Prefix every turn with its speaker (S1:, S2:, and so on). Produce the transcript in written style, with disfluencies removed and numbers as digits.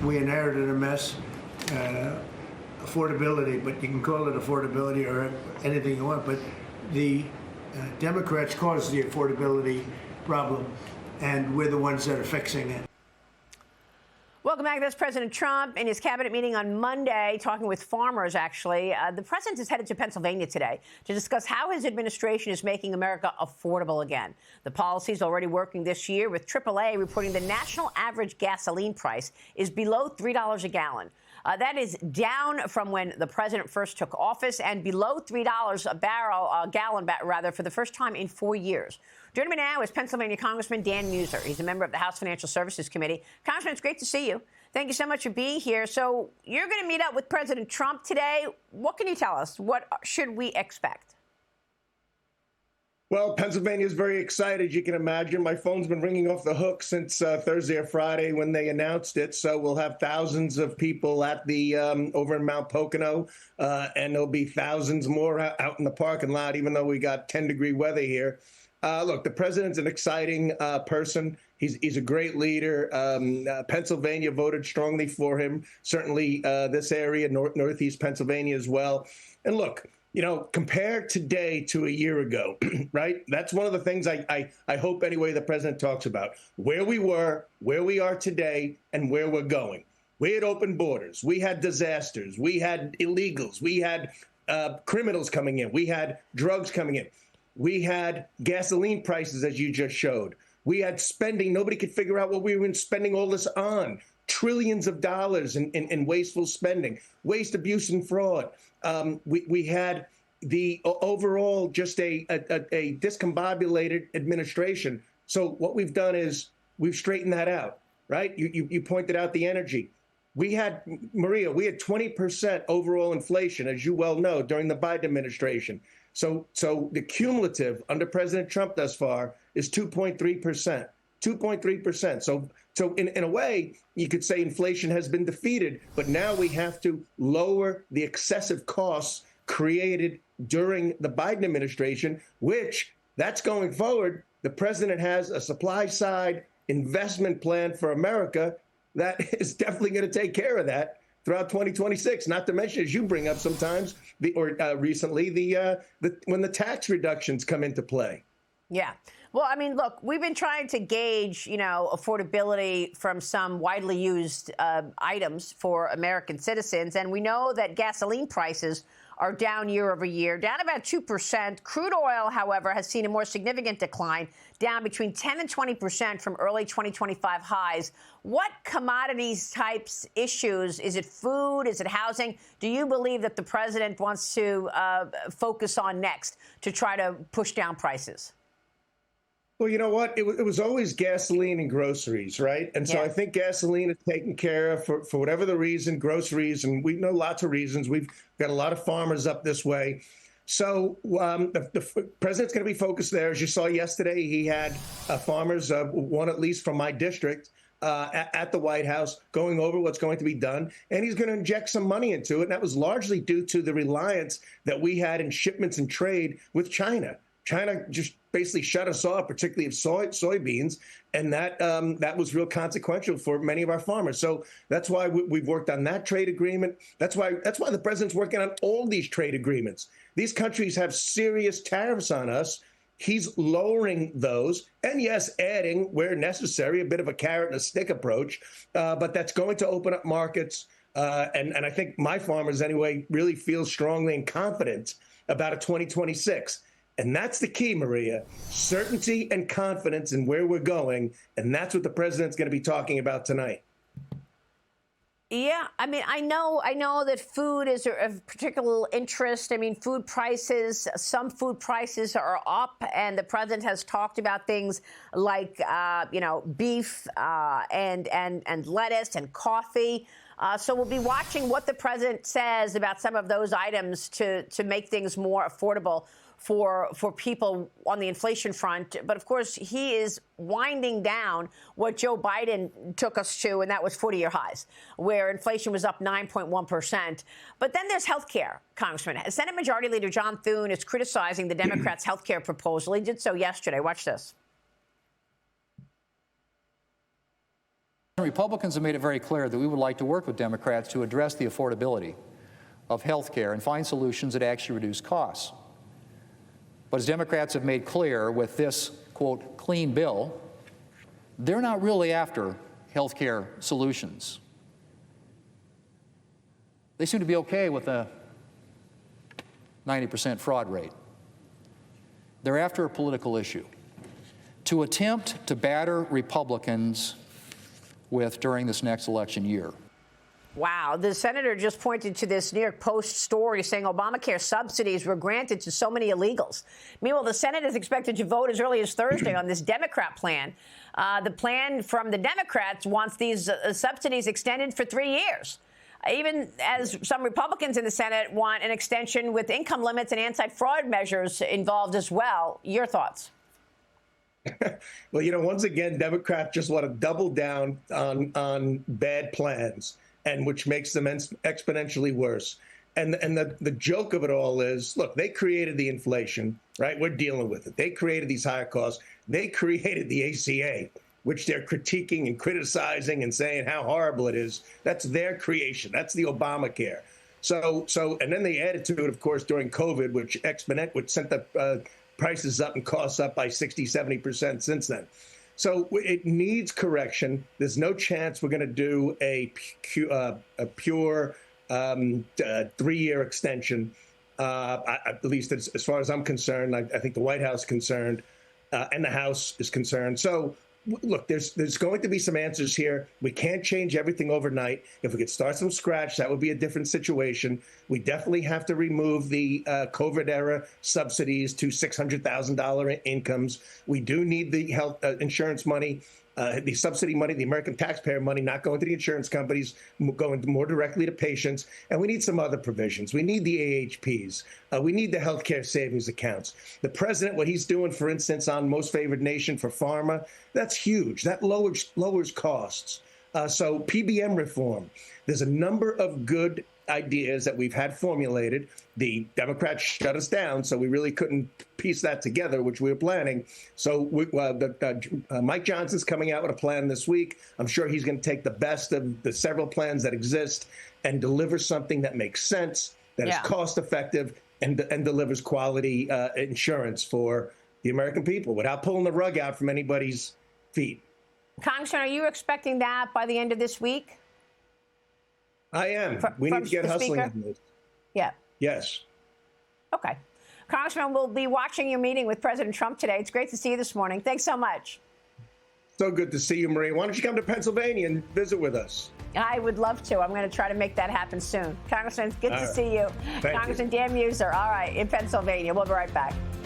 S1: we inherited a mess. Affordability, but you can call it affordability or anything you want, but the Democrats caused the affordability problem, and we're the ones that are fixing it.
S2: Welcome back. That's President Trump in his cabinet meeting on Monday, talking with farmers, actually. The president is headed to Pennsylvania today to discuss how his administration is making America affordable again. The policy is already working this year, with AAA reporting the national average gasoline price is below $3 a gallon. That is down from when the president first took office and below $3 a gallon, for the first time in 4 years. Joining me now is Pennsylvania Congressman Dan Meuser. He's a member of the House Financial Services Committee. Congressman, it's great to see you. Thank you so much for being here. So you're going to meet up with President Trump today. What can you tell us? What should we expect?
S3: Well, Pennsylvania is very excited. You can imagine my phone's been ringing off the hook since Thursday or Friday when they announced it. So we'll have thousands of people at the over in Mount Pocono, and there'll be thousands more out in the parking lot, even though we got 10-degree weather here. Look, the president's an exciting person. He's a great leader. Pennsylvania voted strongly for him. Certainly this area, Northeast Pennsylvania as well. And look, you know, compare today to a year ago, right? That's one of the things I hope anyway the president talks about. Where we were, where we are today, and where we're going. We had open borders. We had disasters. We had illegals. We had criminals coming in. We had drugs coming in. We had gasoline prices, as you just showed. We had spending. Nobody could figure out what we were spending all this on. Trillions of dollars in wasteful spending, waste, abuse, and fraud. We had the overall just a discombobulated administration. So what we've done is we've straightened that out, right? You pointed out the energy. We had 20% overall inflation, as you well know, during the Biden administration. So the cumulative under President Trump thus far is 2.3%. 2.3%. So in a way, you could say inflation has been defeated, but now we have to lower the excessive costs created during the Biden administration, which that's going forward. The president has a supply side investment plan for America that is definitely going to take care of that throughout 2026, not to mention, as you bring up sometimes, recently, when the tax reductions come into play.
S2: Yeah. Well, I mean, look, we've been trying to gauge, affordability from some widely used items for American citizens. And we know that gasoline prices are down year over year, down about 2%. Crude oil, however, has seen a more significant decline, down between 10 and 20% from early 2025 highs. What commodities types issues? Is it food? Is it housing? Do you believe that the president wants to focus on next to try to push down prices?
S3: Well, you know what? It was always gasoline and groceries, right? And so I think gasoline is taken care of for whatever the reason, groceries, and we know lots of reasons. We've got a lot of farmers up this way. So the president's going to be focused there. As you saw yesterday, he had farmers, one at least from my district, at the White House, going over what's going to be done. And he's going to inject some money into it. And that was largely due to the reliance that we had in shipments and trade with China. China just basically shut us off, particularly of soybeans, and that was real consequential for many of our farmers. So that's why we've worked on that trade agreement. That's why the president's working on all these trade agreements. These countries have serious tariffs on us. He's lowering those, and yes, adding where necessary a bit of a carrot and a stick approach. But that's going to open up markets, and I think my farmers anyway really feel strongly and confident about a 2026. And that's the key, Maria, certainty and confidence in where we're going. And that's what the president's going to be talking about tonight.
S2: Yeah, I mean, I know that food is of particular interest. I mean, some food prices are up, and the president has talked about things like, beef and lettuce and coffee. So we'll be watching what the president says about some of those items to make things more affordable for people on the inflation front. But of course, he is winding down what Joe Biden took us to, and that was 40-year highs, where inflation was up 9.1%. But then there's health care, Congressman. Senate Majority Leader John Thune is criticizing the Democrats' health care proposal. He did so yesterday. Watch this.
S4: Republicans have made it very clear that we would like to work with Democrats to address the affordability of health care and find solutions that actually reduce costs. But as Democrats have made clear with this, quote, clean bill, they're not really after health care solutions. They seem to be okay with a 90% fraud rate. They're after a political issue to attempt to batter Republicans with during this next election year.
S2: Wow. The senator just pointed to this New York Post story saying Obamacare subsidies were granted to so many illegals. Meanwhile, the Senate is expected to vote as early as Thursday on this Democrat plan. The plan from the Democrats wants these subsidies extended for 3 years, even as some Republicans in the Senate want an extension with income limits and anti-fraud measures involved as well. Your thoughts?
S3: Well, you know, once again, Democrats just want to double down on bad plans, and which makes them exponentially worse. And the joke of it all is, look, they created the inflation, right? We're dealing with it. They created these higher costs. They created the ACA, which they're critiquing and criticizing and saying how horrible it is. That's their creation. That's the Obamacare. So, and then they added to it, of course, during COVID, which sent the prices up and costs up by 60, 70% since then. So it needs correction. There's no chance we're going to do a pure 3-year extension, at least as far as I'm concerned. I think the White House is concerned, and the House is concerned. So look, there's going to be some answers here. We can't change everything overnight. If we could start from scratch, that would be a different situation. We definitely have to remove the COVID-era subsidies to $600,000 incomes. We do need the health insurance money, the subsidy money, the American taxpayer money, not going to the insurance companies, going more directly to patients. And we need some other provisions. We need the AHPs. We need the healthcare savings accounts. The president, what he's doing, for instance, on most favored nation for pharma, that's huge. That lowers costs. So PBM reform. There's a number of good ideas that we've had formulated. The Democrats shut us down, so we really couldn't piece that together, which we were planning. So Mike Johnson's coming out with a plan this week. I'm sure he's going to take the best of the several plans that exist and deliver something that makes sense, that is cost effective, and delivers quality insurance for the American people without pulling the rug out from anybody's feet.
S2: Congressman, are you expecting that by the end of this week?
S3: I am. We need to get hustling on this.
S2: Yeah.
S3: Yes.
S2: Okay. Congressman, we'll be watching your meeting with President Trump today. It's great to see you this morning. Thanks so much. So
S3: good to see you, Marie. Why don't you come to Pennsylvania and visit with us?
S2: I would love to. I'm going to try to make that happen soon. Congressman, it's good to see you. Congressman Dan Meuser, all right, in Pennsylvania. We'll be right back.